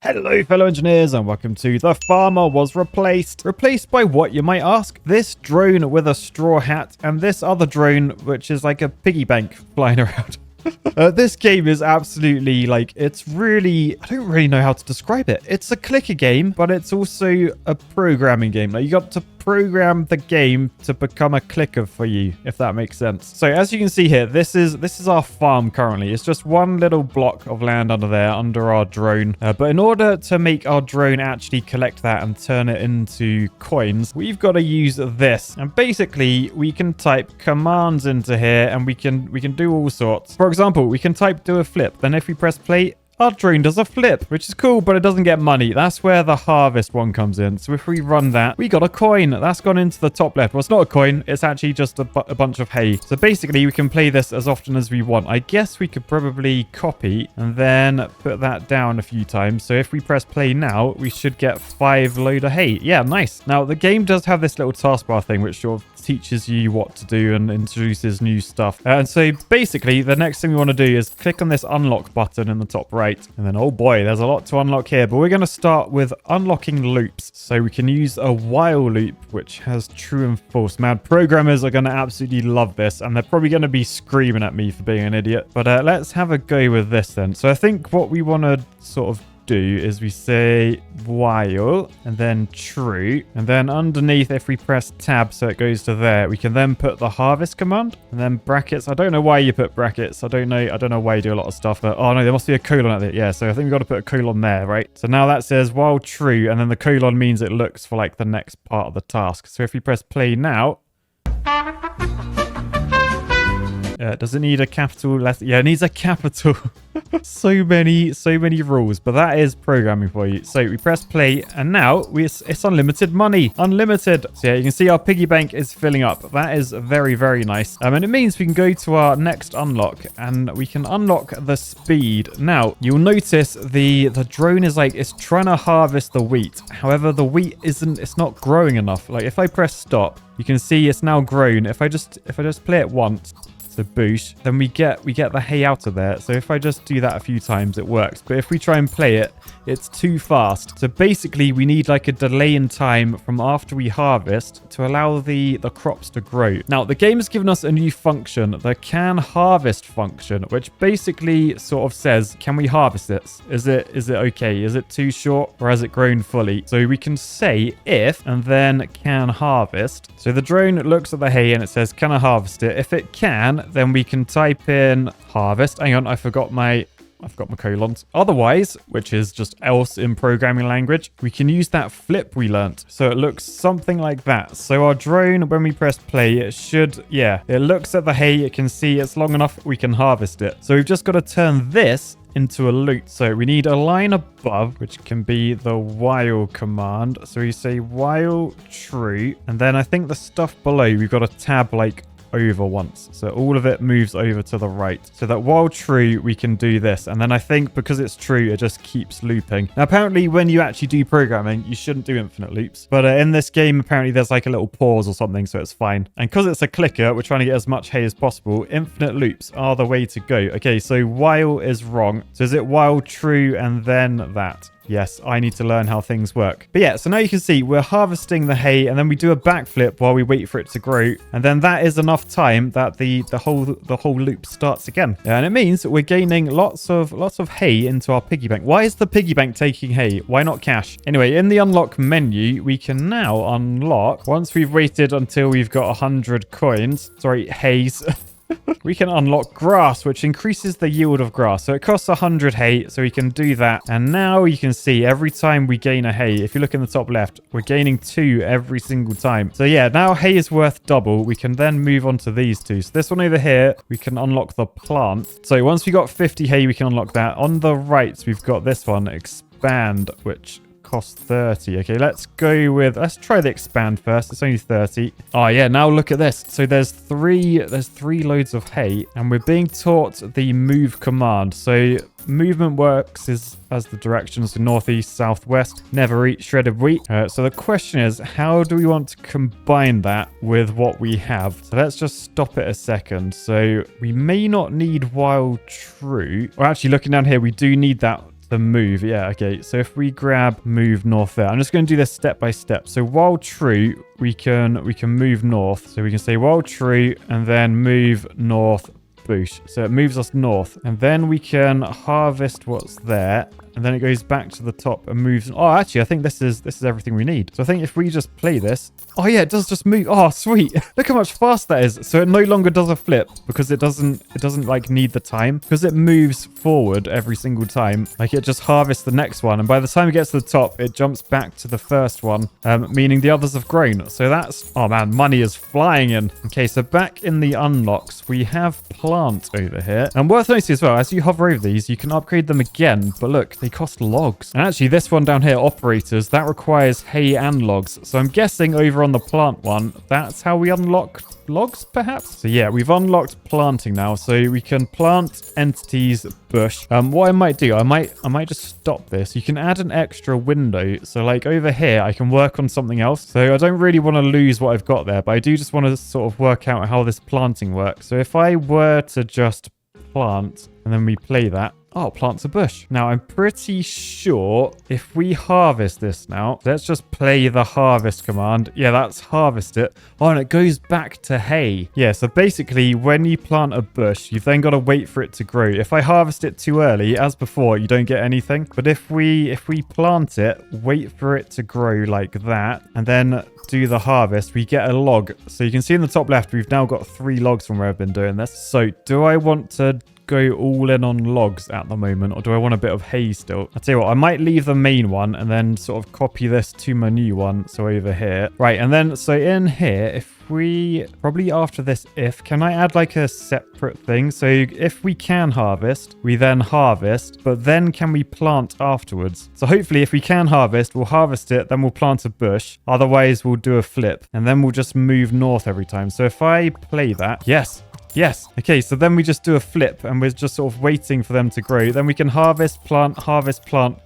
Hello fellow engineers and welcome to The Farmer Was Replaced. Replaced by what, you might ask? This drone with a straw hat and this other drone which is like a piggy bank flying around. This game is absolutely it's really, I don't really know how to describe it. It's a clicker game, but it's also a programming game. Like, you got to program the game to become a clicker for you, if that makes sense. So as you can see here, this is our farm currently. It's just one little block of land under there, under our drone. But in order to make our drone actually collect that and turn it into coins, we've got to use this. And basically, we can type commands into here and we can do all sorts. For example, we can type do a flip. Then if we press play, our drone does a flip, which is cool, but it doesn't get money. That's where the harvest one comes in. So if we run that, we got a coin. That's gone into the top left. Well, it's not a coin. It's actually just a bunch of hay. So basically, we can play this as often as we want. I guess we could probably copy and then put that down a few times. So if we press play now, we should get 5 load of hay. Yeah, nice. Now, the game does have this little taskbar thing, which sort of teaches you what to do and introduces new stuff. And so basically, the next thing we want to do is click on this unlock button in the top right. And then, oh boy, there's a lot to unlock here. But we're going to start with unlocking loops. So we can use a while loop, which has true and false. Man, programmers are going to absolutely love this. And they're probably going to be screaming at me for being an idiot. But let's have a go with this then. So I think what we want to sort of do is we say while and then true, and then underneath, if we press tab so it goes to there, we can then put the harvest command and then brackets. I don't know why you put brackets. I don't know why you do a lot of stuff, but oh no, there must be a colon at it. Yeah, so I think we've got to put a colon there, right? So now that says while true, and then the colon means it looks for like the next part of the task. So if we press play now, does it need a capital letter? Yeah, it needs a capital. so many rules, but that is programming for you. So we press play and now it's unlimited money. Unlimited. So yeah, you can see our piggy bank is filling up. That is very, very nice. And it means we can go to our next unlock and we can unlock the speed. Now, you'll notice the drone is it's trying to harvest the wheat. However, the wheat it's not growing enough. Like if I press stop, you can see it's now grown. If I just play it once, the boosh, then we get the hay out of there. So if I just do that a few times, it works. But if we try and play it, it's too fast. So basically, we need like a delay in time from after we harvest to allow the crops to grow. Now, the game has given us a new function, the can harvest function, which basically sort of says, can we harvest this? Is it okay? Is it too short or has it grown fully? So we can say if and then can harvest. So the drone looks at the hay and it says, can I harvest it? If it can, then we can type in harvest. Hang on, I forgot my colons. Otherwise, which is just else in programming language, we can use that flip we learnt. So it looks something like that. So our drone, when we press play, it should, yeah, it looks at the hay. It can see it's long enough. We can harvest it. So we've just got to turn this into a loop. So we need a line above, which can be the while command. So we say while true. And then I think the stuff below, we've got to tab over once, so all of it moves over to the right, so that while true we can do this, and then I think because it's true it just keeps looping. Now apparently when you actually do programming you shouldn't do infinite loops, but in this game apparently there's like a little pause or something, so it's fine. And because it's a clicker, we're trying to get as much hay as possible. Infinite loops are the way to go. Okay, so while is wrong, so is it while true and then that? Yes, I need to learn how things work. But yeah, so now you can see we're harvesting the hay and then we do a backflip while we wait for it to grow. And then that is enough time that the whole loop starts again. And it means we're gaining lots of hay into our piggy bank. Why is the piggy bank taking hay? Why not cash? Anyway, in the unlock menu, we can now unlock, once we've waited until we've got 100 coins, sorry, hays. We can unlock grass, which increases the yield of grass. So it costs 100 hay, so we can do that. And now you can see every time we gain a hay, if you look in the top left, we're gaining 2 every single time. So yeah, now hay is worth double. We can then move on to these 2. So this one over here, we can unlock the plant. So once we got 50 hay, we can unlock that. On the right, we've got this one, expand, which cost 30. Okay, let's try the expand first. It's only 30. Oh yeah, now look at this. So there's three loads of hay and we're being taught the move command. So movement works as the directions to northeast, southwest, never eat shredded wheat. So the question is, how do we want to combine that with what we have? So let's just stop it a second. So we may not need while true, or actually looking down here, we do need that to move. Yeah, okay. So if we grab move north there, I'm just going to do this step by step. So while true, we can move north. So we can say while true and then move north. Boosh. So it moves us north, and then we can harvest what's there, and then it goes back to the top and moves. Oh, actually, I think this is everything we need. So I think if we just play this, oh yeah, it does just move. Oh, sweet. Look how much faster that is. So it no longer does a flip because it doesn't like need the time, because it moves forward every single time. Like it just harvests the next one, and by the time it gets to the top, it jumps back to the first one, meaning the others have grown. So that's, oh man, money is flying in. Okay, so back in the unlocks, we have plant over here, and worth noticing as well, as you hover over these, you can upgrade them again, but look, they cost logs. And actually this one down here, operators, that requires hay and logs. So I'm guessing over on the plant one, that's how we unlock logs, perhaps. So yeah, we've unlocked planting now, so we can plant entities bush. What I might do, I might just stop this. You can add an extra window, so like over here I can work on something else. So I don't really want to lose what I've got there, but I do just want to sort of work out how this planting works. So if I were to just plant and then we play that, oh, plants a bush. Now, I'm pretty sure if we harvest this now, let's just play the harvest command. Yeah, that's harvest it. Oh, and it goes back to hay. Yeah, so basically, when you plant a bush, you've then got to wait for it to grow. If I harvest it too early, as before, you don't get anything. But if we plant it, wait for it to grow like that, and then do the harvest, we get a log. So you can see in the top left, we've now got 3 logs from where I've been doing this. So do I want to go all in on logs at the moment, or do I want a bit of hay still? I'll tell you what, I might leave the main one and then sort of copy this to my new one. So over here, right, and then so in here, if we probably after this, can I add like a separate thing? So if we can harvest, we then harvest, but then can we plant afterwards? So hopefully if we can harvest, we'll harvest it, then we'll plant a bush. Otherwise we'll do a flip, and then we'll just move north every time. So if I play that, yes. Okay, so then we just do a flip and we're just sort of waiting for them to grow. Then we can harvest, plant.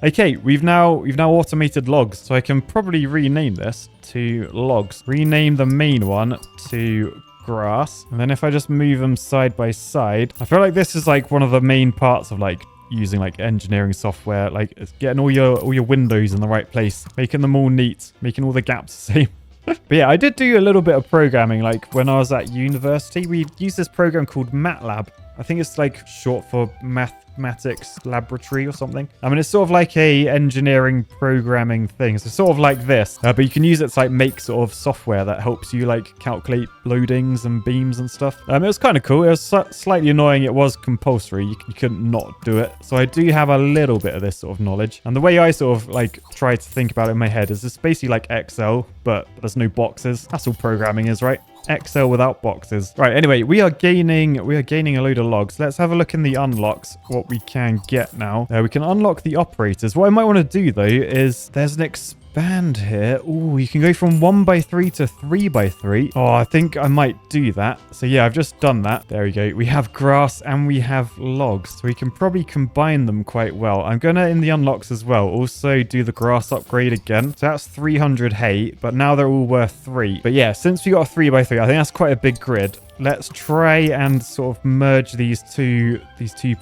Okay, we've now automated logs. So I can probably rename this to logs. Rename the main one to grass. And then if I just move them side by side, I feel like this is like one of the main parts of like using like engineering software, like getting all your windows in the right place, making them all neat, making all the gaps the same. But yeah, I did do a little bit of programming. Like when I was at university, we used this program called MATLAB. I think it's like short for mathematics laboratory or something. I mean, it's sort of like a engineering programming thing. So sort of like this, but you can use it to like make sort of software that helps you like calculate loadings and beams and stuff. It was kind of cool. It was slightly annoying. It was compulsory. You couldn't not do it. So I do have a little bit of this sort of knowledge. And the way I sort of like try to think about it in my head is it's basically like Excel, but there's no boxes. That's all programming is, right? Excel without boxes. Right, anyway, we are gaining a load of logs. Let's have a look in the unlocks, what we can get now. We can unlock the operators. What I might want to do, though, is there's an expand here. Oh, you can go from 1x3 to 3x3. Oh, I think I might do that. So yeah, I've just done that. There we go. We have grass and we have logs. So we can probably combine them quite well. I'm going to, in the unlocks as well, also do the grass upgrade again. So that's 300 hay, but now they're all worth 3. But yeah, since we got a 3x3, I think that's quite a big grid. Let's try and sort of merge these two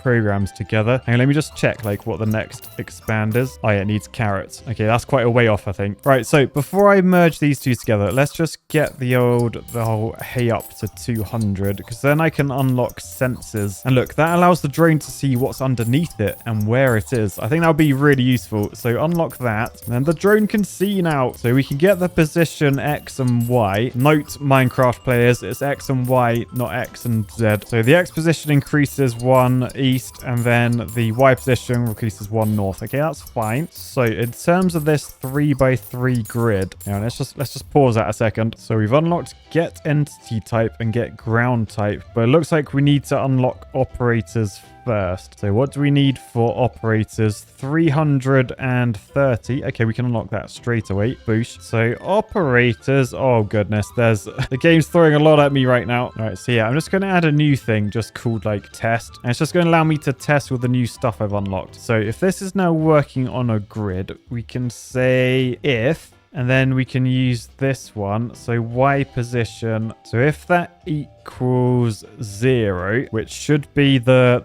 programs together. And let me just check like what the next expand is. Oh yeah, it needs carrots. Okay, that's quite a way off, I think. Right, so before I merge these two together, let's just get the whole hay up to 200, because then I can unlock sensors. And look, that allows the drone to see what's underneath it and where it is. I think that would be really useful. So unlock that, and then the drone can see now. So we can get the position X and Y. Note, Minecraft players, it's X and Y, not X and Z. So the X position increases 1 east, and then the Y position increases 1 north. Okay, that's fine. So in terms of this 3x3 grid, now let's just pause that a second. So we've unlocked get entity type and get ground type, but it looks like we need to unlock operators first. So what do we need for operators? 330. Okay, we can unlock that straight away. Boosh. So operators. Oh goodness, the game's throwing a lot at me right now. All right, so yeah, I'm just going to add a new thing just called like test, and it's just going to allow me to test with the new stuff I've unlocked. So if this is now working on a grid, we can say if And then we can use this one. So Y position. So if that equals 0, which should be the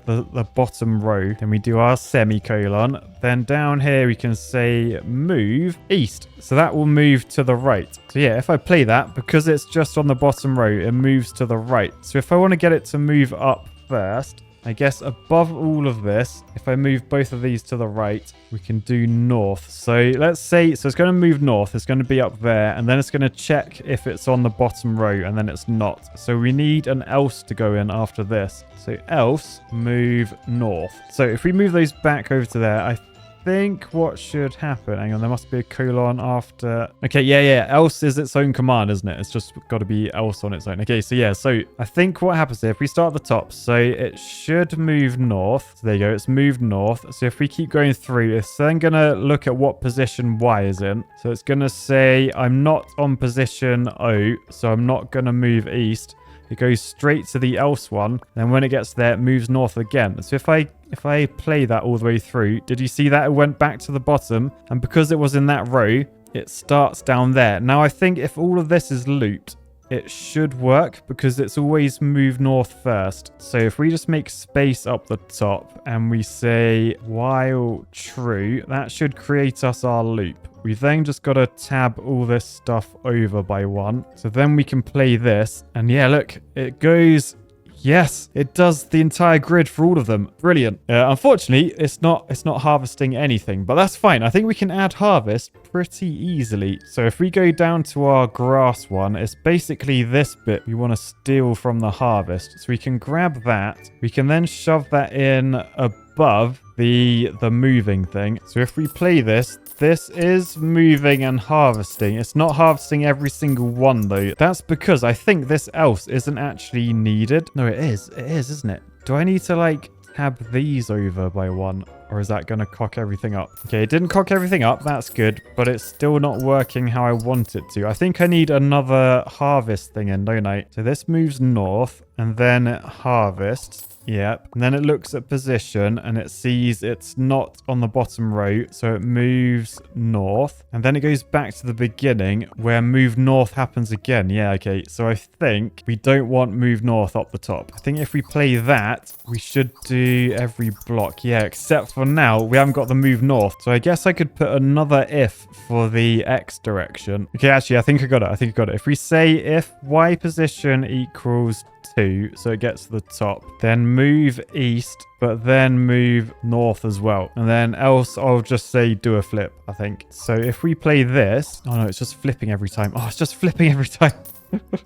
bottom row, then we do our semicolon. Then down here we can say move east. So that will move to the right. So yeah, if I play that, because it's just on the bottom row, it moves to the right. So if I want to get it to move up first, I guess above all of this, if I move both of these to the right, we can do north. So let's say, so it's going to move north. It's going to be up there. And then it's going to check if it's on the bottom row. And then it's not. So we need an else to go in after this. So else move north. So if we move those back over to there, I think what should happen, hang on, there must be a colon after. Okay, yeah, else is its own command, isn't it? It's just got to be else on its own. Okay, so yeah, so I think what happens here, if we start at the top, so it should move north. So there you go, it's moved north. So if we keep going through, it's then gonna look at what position Y is in. So it's gonna say I'm not on position O, so I'm not gonna move east. It goes straight to the else one. Then when it gets there, it moves north again. So if I play that all the way through, did you see that it went back to the bottom? And because it was in that row, it starts down there. Now, I think if all of this is looped, it should work because it's always moved north first. So if we just make space up the top and we say while true, that should create us our loop. We then just got to tab all this stuff over by one. So then we can play this. And yeah, look, it goes... Yes, it does the entire grid for all of them. Brilliant. Unfortunately, it's not harvesting anything, but that's fine. I think we can add harvest pretty easily. So if we go down to our grass one, it's basically this bit we want to steal from the harvest. So we can grab that. We can then shove that in above the moving thing. So if we play this, this is moving and harvesting. It's not harvesting every single one, though. That's because I think this else isn't actually needed. No, it is. It is, isn't it? Do I need to, like, tab these over by one? Or is that going to cock everything up? Okay, it didn't cock everything up. That's good. But it's still not working how I want it to. I think I need another harvest thing in, don't I? So this moves north and then it harvests. Yep. And then it looks at position and it sees it's not on the bottom row. So it moves north. And then it goes back to the beginning where move north happens again. Yeah, okay. So I think we don't want move north up the top. I think if we play that, we should do every block. Yeah, except for now, we haven't got the move north. So I guess I could put another if for the X direction. Okay, actually, I think I got it. If we say if Y position equals 2, so it gets to the top, then move east, but then move north as well. And then else I'll just say do a flip, I think. So if we play this, oh no, it's just flipping every time. Oh, it's just flipping every time.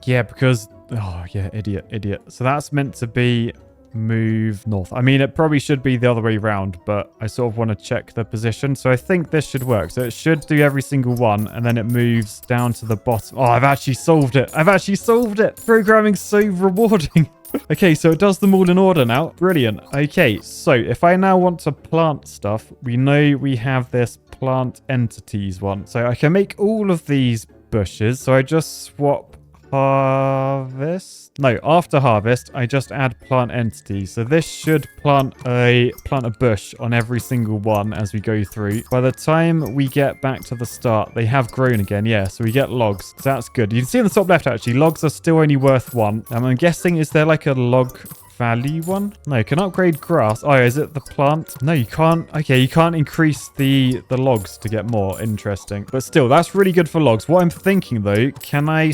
Yeah, because, oh yeah, idiot. So that's meant to be move north. I mean, it probably should be the other way around, but I sort of want to check the position. So I think this should work. So it should do every single one, and then it moves down to the bottom. Oh, I've actually solved it. Programming's so rewarding. Okay, so it does them all in order now. Brilliant. Okay, so if I now want to plant stuff, we know we have this plant entities one. So I can make all of these bushes. So I just swap harvest. No, after harvest, I just add plant entities. So this should plant a bush on every single one as we go through. By the time we get back to the start, they have grown again. Yeah, so we get logs. So that's good. You can see on the top left, actually, logs are still only worth 1. I'm guessing, is there like a log value one? No, you can upgrade grass. Oh, is it the plant? No, you can't. Okay, you can't increase the logs to get more. Interesting. But still, that's really good for logs. What I'm thinking though, can I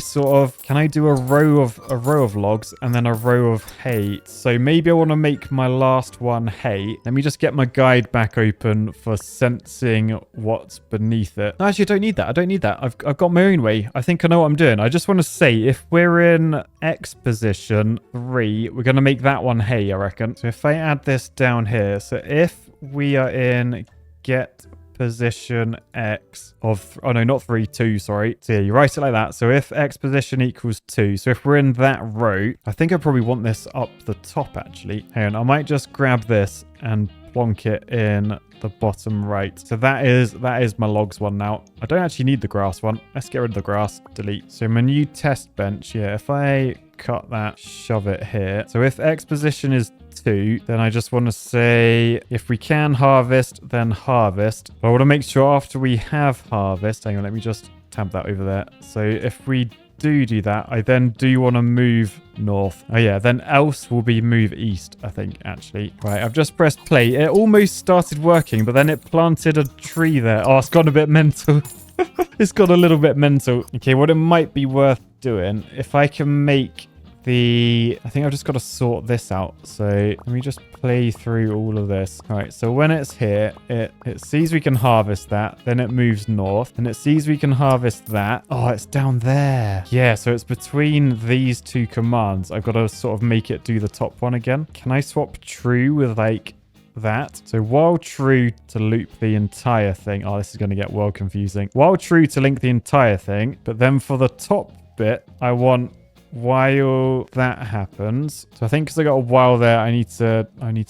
do a row of logs and then a row of hay? So maybe I want to make my last one hay. Let me just get my guide back open for sensing what's beneath it. No, actually, I don't need that. I've got my own way. I think I know what I'm doing. I just want to say if we're in X position 3, we're going to make that one hay, I reckon. So if I add this down here, so if we are in get position X of, oh no, not 3, 2, sorry. So yeah, you write it like that. So if X position equals 2, so if we're in that row, I think I probably want this up the top actually. Hang on, I might just grab this and plonk it in the bottom right. So that is my logs one now. I don't actually need the grass one. Let's get rid of the grass. Delete. So my new test bench. Yeah, if I cut that, shove it here. So if X position is 2, then I just want to say if we can harvest, then harvest. But I want to make sure after we have harvest, hang on, let me just tab that over there. So if we do that, I then do want to move north. Oh yeah, then else will be move east, I think, actually. Right, I've just pressed play. It almost started working, but then it planted a tree there. Oh, it's gone a bit mental. It's got a little bit mental. Okay, what it might be worth doing, if I can make I think I've just got to sort this out. So let me just play through all of this. All right, so when it's here, it sees we can harvest that. Then it moves north. And it sees we can harvest that. Oh, it's down there. Yeah, so it's between these two commands. I've got to sort of make it do the top one again. Can I swap true with like that? So while true to loop the entire thing. Oh, this is going to get well confusing. While true to link the entire thing. But then for the top bit, I want while that happens. So I think because I got a while there, I need to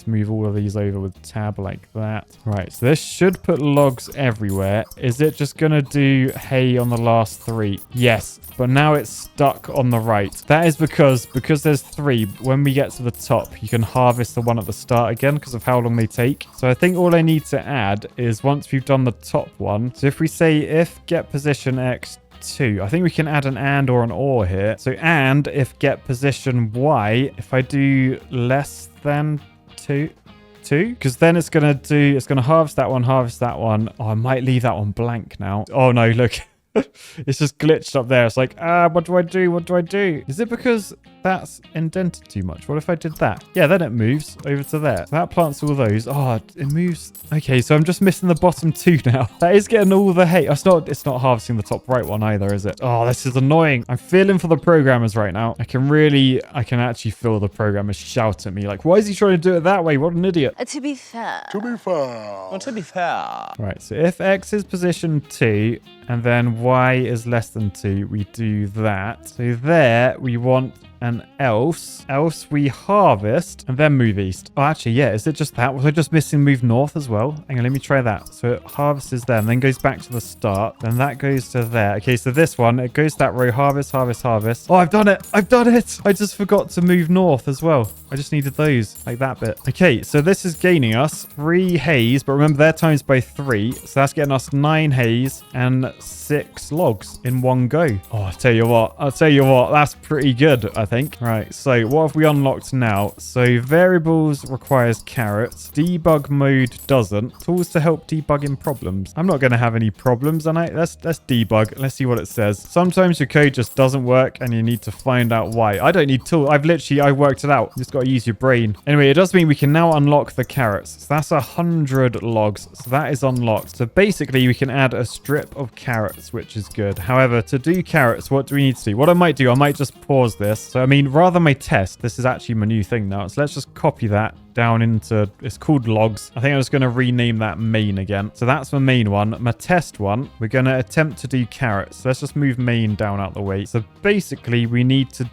move all of these over with tab like that. Right, so this should put logs everywhere. Is it just gonna do hay on the last 3? Yes, but now it's stuck on the right. That is because there's 3. When we get to the top, you can harvest the one at the start again because of how long they take. So I think all I need to add is once we've done the top one. So if we say if get position X 2. I think we can add an and or an or here. So and if get position Y, if I do less than 2, because then it's gonna harvest that one. Oh, I might leave that one blank now. Oh no, look. It's just glitched up there. It's like, what do I do? Is it because that's indented too much? What if I did that? Yeah, then it moves over to there. So that plants all those. Oh, it moves. Okay, so I'm just missing the bottom 2 now. That is getting all the hay. It's not harvesting the top right one either, is it? Oh, this is annoying. I'm feeling for the programmers right now. I can actually feel the programmers shout at me like, why is he trying to do it that way? What an idiot. To be fair. Well, to be fair. Right, so if X is position 2 and then Y is less than 2, we do that. So there we want an else we harvest and then move east. Oh, actually, yeah, is it just that? Was I just missing move north as well? Hang on, let me try that. So it harvests there and then goes back to the start. Then that goes to there. Okay, so this one, it goes that row, harvest. Oh, I've done it. I just forgot to move north as well. I just needed those, like that bit. Okay, so this is gaining us 3 hays, but remember they're times by 3. So that's getting us 9 hays and 6 logs in one go. Oh, I'll tell you what, that's pretty good, I think. Right, so what have we unlocked now? So variables requires carrots. Debug mode doesn't. Tools to help debugging problems. I'm not going to have any problems, and let's debug. Let's see what it says. Sometimes your code just doesn't work and you need to find out why. I don't need tools. I worked it out. You just got to use your brain. Anyway, it does mean we can now unlock the carrots. So that's 100 logs. So that is unlocked. So basically we can add a strip of carrots, which is good. However, to do carrots, what do we need to do? What I might do, I might just pause this. So I mean, rather than my test, this is actually my new thing now. So let's just copy that down into, it's called logs. I think I'm just going to rename that main again. So that's my main one. My test one, we're going to attempt to do carrots. So let's just move main down out the way. So basically we need to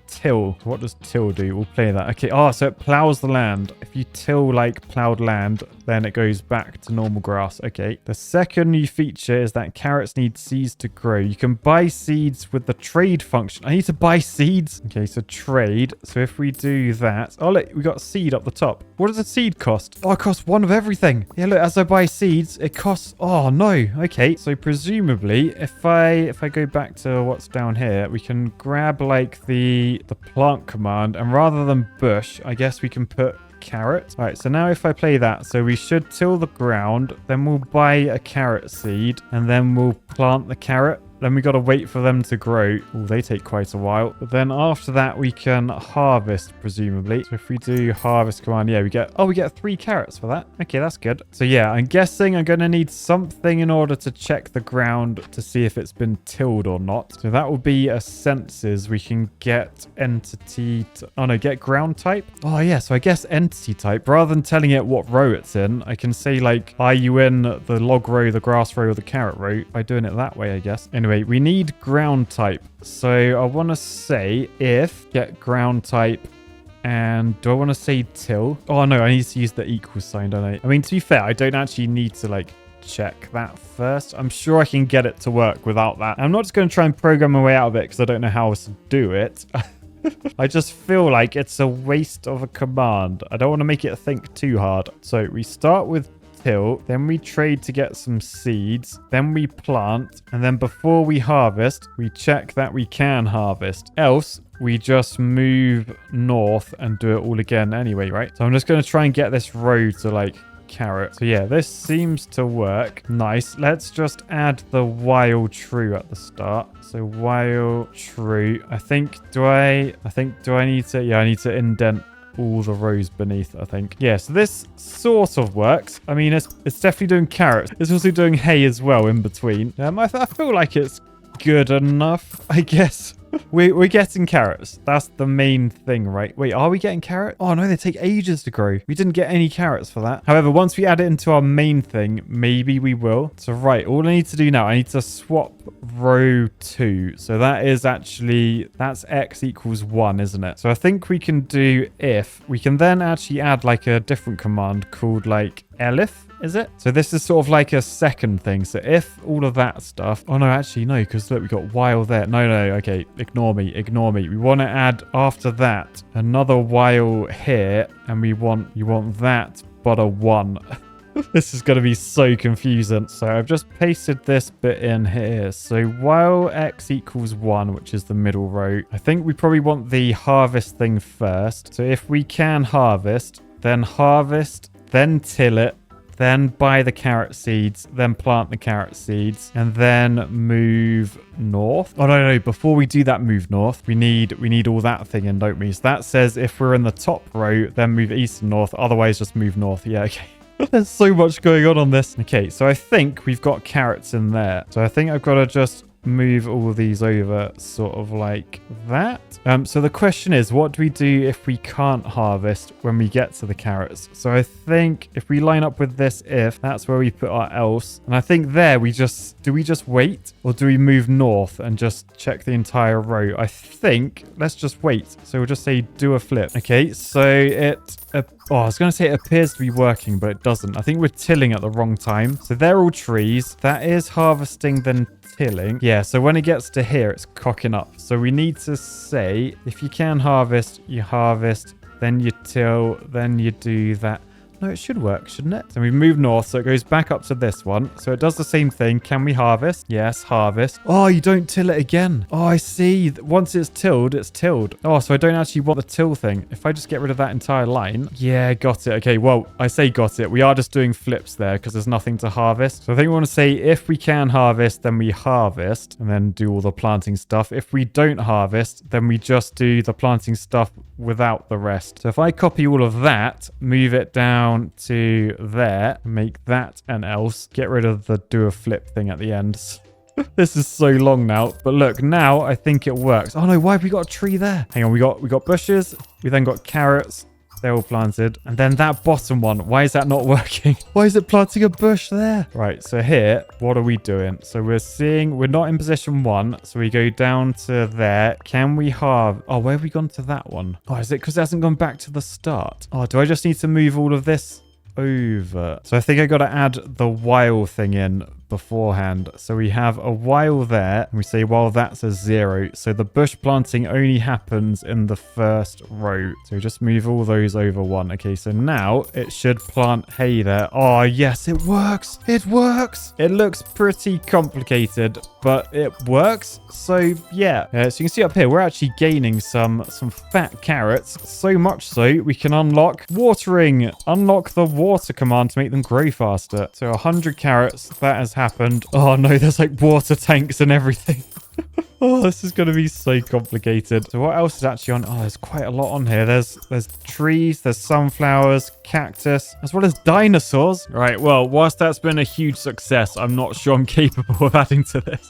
till. What does till do? We'll play that. Okay. Oh, so it plows the land. If you till like plowed land, then it goes back to normal grass. Okay. The second new feature is that carrots need seeds to grow. You can buy seeds with the trade function. I need to buy seeds. Okay. So trade. So if we do that, oh look, we got seed up the top. What does a seed cost? Oh, it costs 1 of everything. Yeah, look, as I buy seeds, it costs, oh no. Okay, so presumably if I go back to what's down here, we can grab like the plant command, and rather than bush, I guess we can put carrot. All right, so now if I play that, so we should till the ground, then we'll buy a carrot seed, and then we'll plant the carrot. Then we got to wait for them to grow. Oh, they take quite a while. But then after that, we can harvest, presumably. So if we do harvest command, yeah, we get 3 carrots for that. Okay, that's good. So yeah, I'm guessing I'm going to need something in order to check the ground to see if it's been tilled or not. So that will be a senses. We can get entity, get ground type. Oh yeah, so I guess entity type. Rather than telling it what row it's in, I can say like, are you in the log row, the grass row, or the carrot row? By doing it that way, I guess. Anyway, we need ground type. So I want to say if get ground type, and do I want to say till? Oh no, I need to use the equal sign, don't I? I mean, to be fair, I don't actually need to like check that first. I'm sure I can get it to work without that. I'm not just going to try and program my way out of it because I don't know how else to do it. I just feel like it's a waste of a command. I don't want to make it think too hard. So we start with till, then we trade to get some seeds, then we plant, and then before we harvest, we check that we can harvest. Else, we just move north and do it all again anyway, right? So I'm just going to try and get this road to like carrot. So yeah, this seems to work. Nice. Let's just add the wild true at the start. So wild true. I need to indent all the rows beneath, I think. Yeah, so this sort of works. I mean, it's definitely doing carrots. It's also doing hay as well in between. I feel like it's good enough, I guess. We're getting carrots. That's the main thing, right? Wait, are we getting carrots? Oh, no, they take ages to grow. We didn't get any carrots for that. However, once we add it into our main thing, maybe we will. So, right, all I need to do now, I need to swap row 2. So that is actually, that's x equals 1, isn't it? So I think we can do if. We can then actually add like a different command called like elif. Is it? So this is sort of like a second thing. So if all of that stuff... Oh, no, actually, no, because look, we got while there. No, okay, ignore me. We want to add, after that, another while here, and we want that, but a 1. This is going to be so confusing. So I've just pasted this bit in here. So while x equals 1, which is the middle row, I think we probably want the harvest thing first. So if we can harvest, then till it, then buy the carrot seeds, then plant the carrot seeds, and then move north. Oh, no. Before we do that move north, we need all that thing in, don't we? So that says if we're in the top row, then move east and north. Otherwise, just move north. Yeah, okay. There's so much going on this. Okay, so I think we've got carrots in there. So I think I've got to just move all of these over sort of like that. So the question is, what do we do if we can't harvest when we get to the carrots? So I think if we line up with this if, that's where we put our else. And I think there do we just wait, or do we move north and just check the entire row? I think let's just wait. So we'll just say do a flip. Okay, so I was going to say it appears to be working, but it doesn't. I think we're tilling at the wrong time. So they're all trees. That is harvesting, then tilling. Yeah, so when it gets to here, it's cocking up. So we need to say, if you can harvest, you harvest, then you till, then you do that. No, it should work, shouldn't it? So we move north, so it goes back up to this one. So it does the same thing. Can we harvest? Yes, harvest. Oh, you don't till it again. Oh, I see. Once it's tilled, it's tilled. Oh, so I don't actually want the till thing. If I just get rid of that entire line. Yeah, got it. Okay, well, I say got it. We are just doing flips there because there's nothing to harvest. So I think we want to say if we can harvest, then we harvest and then do all the planting stuff. If we don't harvest, then we just do the planting stuff without the rest. So if I copy all of that, move it down to there, make that an else, get rid of the do a flip thing at the end. This is so long now, but look, now I think it works. Oh no, why have we got a tree there? Hang on, we got bushes, we then got carrots. They're all planted. And then that bottom one, why is that not working? Why is it planting a bush there? Right, so here, what are we doing? So we're not in position 1. So we go down to there. Can we halve? Oh, where have we gone to that one? Oh, is it because it hasn't gone back to the start? Oh, do I just need to move all of this over? So I think I got to add the while thing in beforehand. So we have a while there, and we say, well, that's a 0. So the bush planting only happens in the first row. So just move all those over 1. Okay, so now it should plant hay there. Oh, yes, it works. It works. It looks pretty complicated, but it works. So yeah, so you can see up here, we're actually gaining some fat carrots. So much so we can unlock watering. Unlock the water command to make them grow faster. So 100 carrots, that has happened. Oh no, there's like water tanks and everything. Oh, this is going to be so complicated. So what else is actually on? Oh, there's quite a lot on here. There's trees, there's sunflowers, cactus, as well as dinosaurs. Right, well, whilst that's been a huge success, I'm not sure I'm capable of adding to this.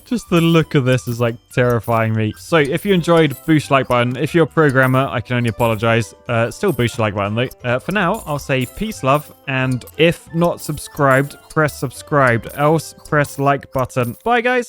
Just the look of this is like terrifying me. So if you enjoyed, boost like button. If you're a programmer, I can only apologize. Still boost like button though. For now, I'll say peace, love, and if not subscribed, press subscribed. Else, press like button. Bye, guys.